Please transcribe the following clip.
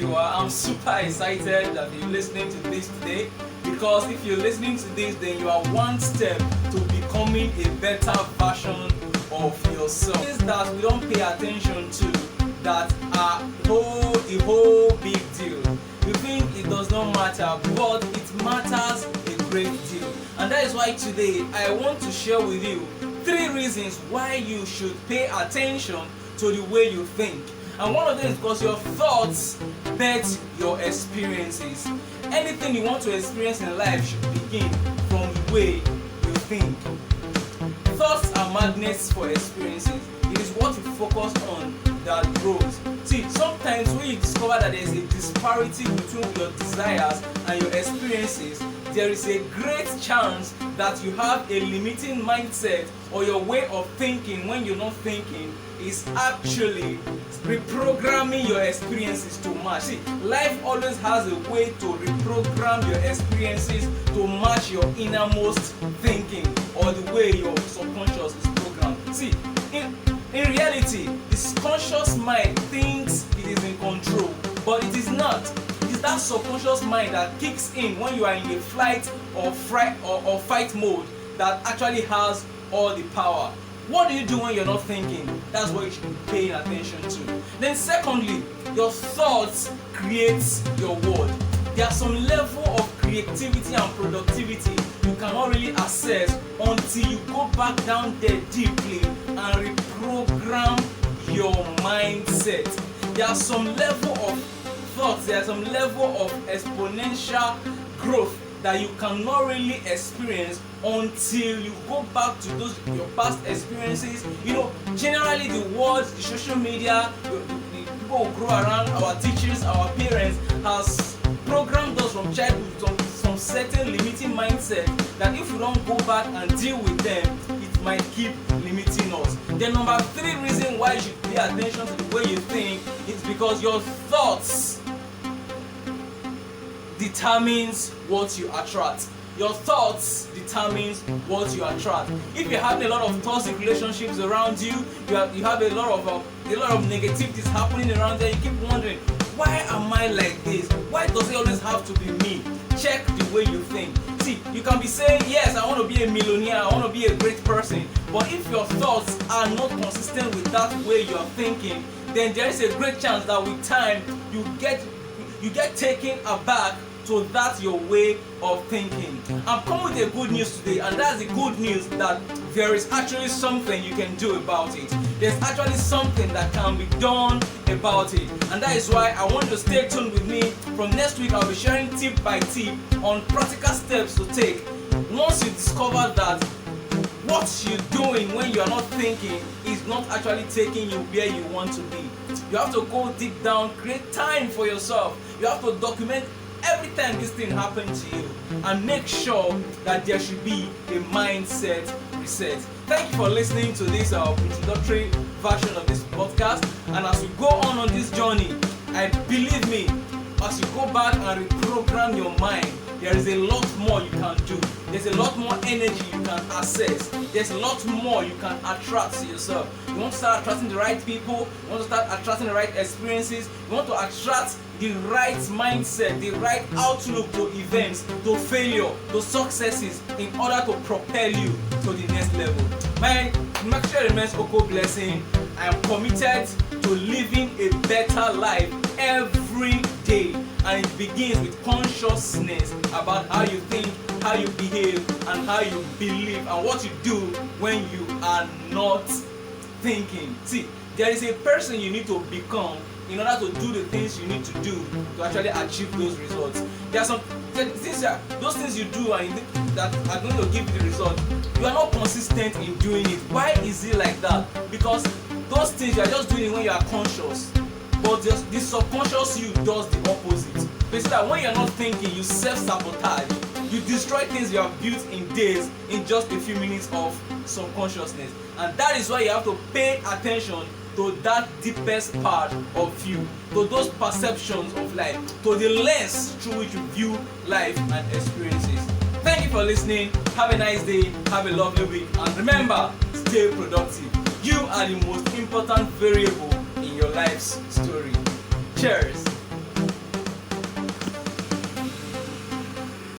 you are. I'm super excited that you're listening to this today, because if you're listening to this, then you are one step to becoming a better version of yourself. Things that we don't pay attention to that are the whole big deal. You think it does not matter, but it matters a great deal. And that is why today I want to share with you 3 reasons why you should pay attention to the way you think. And one of them is because your thoughts bet your experiences. Anything you want to experience in life should begin from the way you think. Thoughts are magnets for experiences. It is what you focus on that grows. See, sometimes when you discover that there is a disparity between your desires and your experiences, there is a great chance that you have a limiting mindset, or your way of thinking when you're not thinking is actually reprogramming your experiences to match. See, life always has a way to reprogram your experiences to match your innermost thinking, or the way your subconscious is programmed. See, in reality, the conscious mind thinks it is in control, but it is not. It is that subconscious mind that kicks in when you are in a flight or fight mode that actually has all the power. What do you do when you're not thinking? That's what you should be paying attention to. Then secondly, your thoughts creates your world. There are some level of creativity and productivity you cannot really access until you go back down there deeply and reprogram your mindset. There are some level of thoughts, there are some level of exponential growth that you cannot really experience until you go back to those your past experiences. You know, generally the world, the social media, the people who grow around, our teachers, our parents, has programmed us from childhood to some certain limiting mindset that if we don't go back and deal with them, it might keep limiting us. Then number 3 reason why you should pay attention to the way you think is because your thoughts determines what you attract. Your thoughts determines what you attract. If you're having a lot of toxic relationships around you, you have a lot of negativities happening around there, you keep wondering, why am I like this? Why does it always have to be me? Check the way you think. See, you can be saying, yes, I want to be a millionaire, I want to be a great person, but if your thoughts are not consistent with that way you are thinking, then there is a great chance that with time you get taken aback to that your way of thinking. I'm coming with a good news today, and that's the good news that there is actually something you can do about it. There's actually something that can be done about it, and that is why I want you to stay tuned with me. From next week, I'll be sharing tip by tip on practical steps to take once you discover that what you're doing when you're not thinking is not actually taking you where you want to be. You have to go deep down, create time for yourself. You have to document every time this thing happens to you, and make sure that there should be a mindset reset. Thank you for listening to this introductory version of this podcast. And as we go on this journey, I believe me, as you go back and reprogram your mind, there is a lot more you can do. There's a lot more energy you can access. There's a lot more you can attract to yourself. You want to start attracting the right people. You want to start attracting the right experiences. You want to attract the right mindset, the right outlook to events, to failure, to successes, in order to propel you to the next level. My message remains Oko Blessing. I am committed to living a better life every day, and it begins with consciousness about how you think, how you behave, and how you believe, and what you do when you are not thinking. See, there is a person you need to become in order to do the things you need to do to actually achieve those results. There are some things those things you do and that are going to give you the result. You are not consistent in doing it. Why is it like that? Because those things you are just doing it when you are conscious, but the subconscious you does the opposite. Basically, that when you are not thinking, you self-sabotage. You destroy things you have built in days in just a few minutes of subconsciousness. And that is why you have to pay attention to that deepest part of you, to those perceptions of life, to the lens through which you view life and experiences. Thank you for listening. Have a nice day. Have a lovely week. And remember, stay productive. You are the most important variable in your life's story. Cheers.